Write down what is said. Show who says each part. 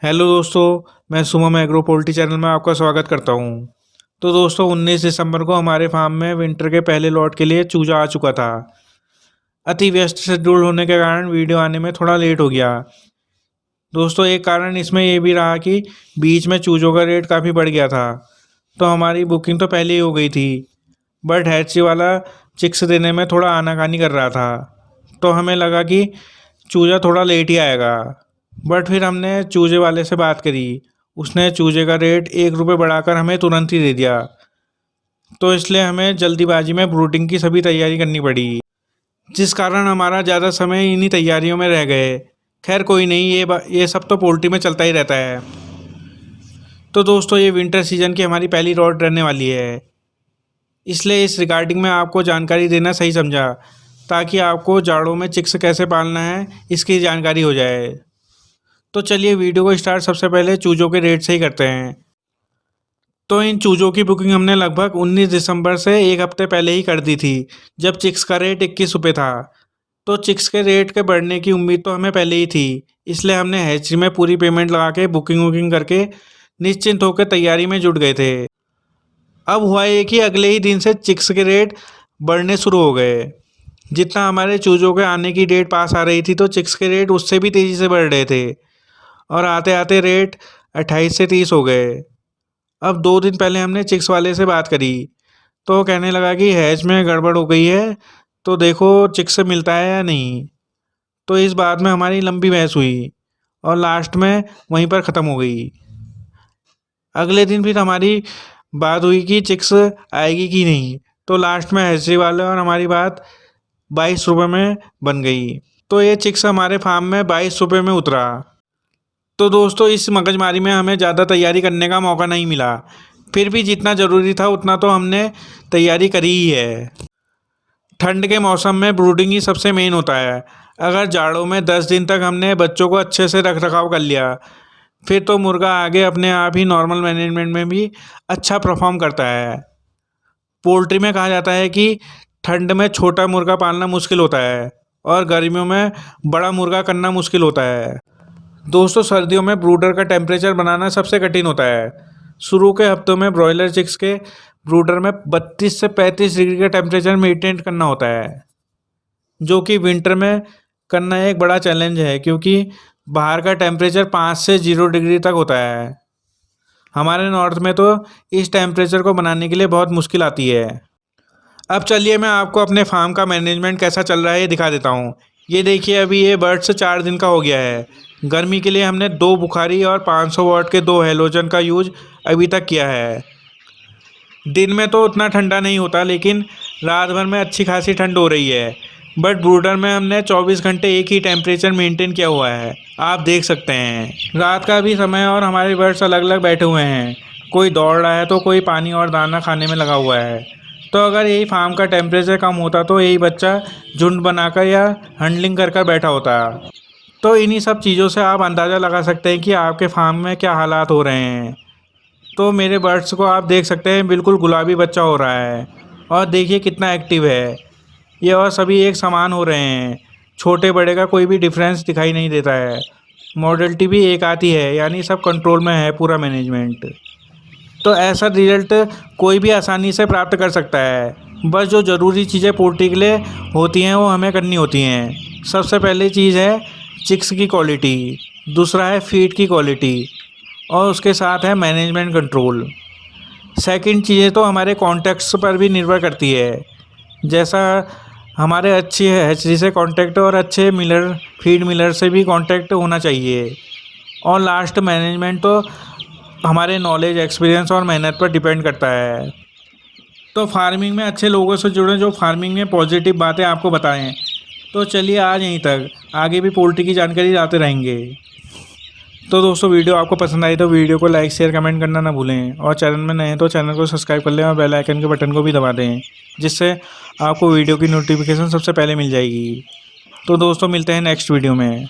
Speaker 1: Hello दोस्तों, मैं सुमम agro poultry channel में आपका स्वागत करता हूं। तो दोस्तों 19 दिसंबर को हमारे फार्म में विंटर के पहले लॉट के लिए चूजा आ चुका था। अति व्यस्त शेड्यूल होने के कारण वीडियो आने में थोड़ा लेट हो गया। दोस्तों एक कारण इसमें ये भी रहा कि बीच में चूजों का रेट काफ़ी बढ़ गया था, तो हमारी बुकिंग तो पहले ही हो गई थी। बट हैची वाला चिक्स देने में थोड़ा आनाकानी कर रहा था, तो हमें लगा कि चूजा थोड़ा लेट ही आएगा। बट फिर हमने चूजे वाले से बात करी, उसने चूजे का रेट 1 रुपये बढ़ाकर हमें तुरंत ही दे दिया। तो इसलिए हमें जल्दीबाजी में ब्रूडिंग की सभी तैयारी करनी पड़ी, जिस कारण हमारा ज़्यादा समय इन्हीं तैयारियों में रह गए। खैर कोई नहीं, ये सब तो पोल्ट्री में चलता ही रहता है। तो दोस्तों ये विंटर सीजन की हमारी पहली लॉट रहने वाली है, इसलिए इस रिगार्डिंग में आपको जानकारी देना सही समझा, ताकि आपको जाड़ों में चिक्स कैसे पालना है इसकी जानकारी हो जाए। तो चलिए वीडियो को स्टार्ट सबसे पहले चूजों के रेट से ही करते हैं। तो इन चूजों की बुकिंग हमने लगभग 19 दिसंबर से एक हफ्ते पहले ही कर दी थी, जब चिक्स का रेट 21 रुपये था। तो चिक्स के रेट के बढ़ने की उम्मीद तो हमें पहले ही थी, इसलिए हमने हैचरी में पूरी पेमेंट लगा के बुकिंग करके निश्चिंत होकर तैयारी में जुट गए थे। अब हुआ ये कि अगले ही दिन से चिक्स के रेट बढ़ने शुरू हो गए। जितना हमारे चूजों के आने की डेट पास आ रही थी, तो चिक्स के रेट उससे भी तेज़ी से बढ़ रहे थे, और आते आते रेट 28 से 30 हो गए। अब 2 दिन पहले हमने चिक्स वाले से बात करी, तो वो कहने लगा कि हैच में गड़बड़ हो गई है, तो देखो चिक्स से मिलता है या नहीं। तो इस बात में हमारी लंबी बहस हुई और लास्ट में वहीं पर ख़त्म हो गई। अगले दिन फिर हमारी बात हुई कि चिक्स आएगी कि नहीं, तो लास्ट में हैचरी वाले और हमारी बात 22 रुपये में बन गई। तो ये चिक्स हमारे फार्म में 22 रुपये में उतरा। तो दोस्तों इस मगजमारी में हमें ज़्यादा तैयारी करने का मौका नहीं मिला, फिर भी जितना ज़रूरी था उतना तो हमने तैयारी करी ही है। ठंड के मौसम में ब्रूडिंग ही सबसे मेन होता है। अगर जाड़ों में 10 दिन तक हमने बच्चों को अच्छे से रख रखाव कर लिया, फिर तो मुर्गा आगे अपने आप ही नॉर्मल मैनेजमेंट में भी अच्छा परफॉर्म करता है। पोल्ट्री में कहा जाता है कि ठंड में छोटा मुर्गा पालना मुश्किल होता है और गर्मियों में बड़ा मुर्गा करना मुश्किल होता है। दोस्तों सर्दियों में ब्रूडर का टेम्परेचर बनाना सबसे कठिन होता है। शुरू के हफ्तों में ब्रॉयलर चिक्स के ब्रूडर में 32 से 35 डिग्री का टेम्परेचर मेंटेन करना होता है, जो कि विंटर में करना एक बड़ा चैलेंज है, क्योंकि बाहर का टेम्परेचर 5 से 0 डिग्री तक होता है। हमारे नॉर्थ में तो इस टेम्परेचर को बनाने के लिए बहुत मुश्किल आती है। अब चलिए मैं आपको अपने फार्म का मैनेजमेंट कैसा चल रहा है ये दिखा देता हूँ। ये देखिए, अभी ये बर्ड्स 4 दिन का हो गया है। गर्मी के लिए हमने 2 बुखारी और 500 वाट के 2 हैलोजन का यूज अभी तक किया है। दिन में तो उतना ठंडा नहीं होता, लेकिन रात भर में अच्छी खासी ठंड हो रही है। बट ब्रूडर में हमने 24 घंटे एक ही टेम्परेचर मेंटेन किया हुआ है, आप देख सकते हैं। रात का भी समय और हमारे बर्ड्स अलग अलग बैठे हुए हैं, कोई दौड़ रहा है तो कोई पानी और दाना खाने में लगा हुआ है। तो अगर यही फार्म का टेम्परेचर कम होता तो यही बच्चा झुंड बनाकर या हंडलिंग कर बैठा होता। तो इन्हीं सब चीज़ों से आप अंदाज़ा लगा सकते हैं कि आपके फार्म में क्या हालात हो रहे हैं। तो मेरे बर्ड्स को आप देख सकते हैं, बिल्कुल गुलाबी बच्चा हो रहा है, और देखिए कितना एक्टिव है ये, और सभी एक समान हो रहे हैं। छोटे बड़े का कोई भी डिफरेंस दिखाई नहीं देता है। मॉडलिटी भी एक आती है, यानी सब कंट्रोल में है पूरा मैनेजमेंट। तो ऐसा रिजल्ट कोई भी आसानी से प्राप्त कर सकता है। बस जो ज़रूरी चीज़ें पोल्ट्री के लिए होती हैं वो हमें करनी होती हैं। सबसे पहली चीज़ है चिक्स की क्वालिटी, दूसरा है फीड की क्वालिटी, और उसके साथ है मैनेजमेंट कंट्रोल। सेकंड चीज़ें तो हमारे कॉन्टैक्ट्स पर भी निर्भर करती है, जैसा हमारे अच्छी हैचरी से कॉन्टैक्ट और अच्छे मिलर फीड मिलर से भी कॉन्टैक्ट होना चाहिए। और लास्ट मैनेजमेंट तो हमारे नॉलेज, एक्सपीरियंस और मेहनत पर डिपेंड करता है। तो फार्मिंग में अच्छे लोगों से जुड़ें जो फार्मिंग में पॉजिटिव बातें आपको बताएं। तो चलिए आज यहीं तक, आगे भी पोल्ट्री की जानकारी लाते रहेंगे। तो दोस्तों वीडियो आपको पसंद आई तो वीडियो को लाइक शेयर कमेंट करना ना भूलें, और चैनल में नए हैं तो चैनल को सब्सक्राइब कर लें और बेल आइकन के बटन को भी दबा दें, जिससे आपको वीडियो की नोटिफिकेशन सबसे पहले मिल जाएगी। तो दोस्तों मिलते हैं नेक्स्ट वीडियो में।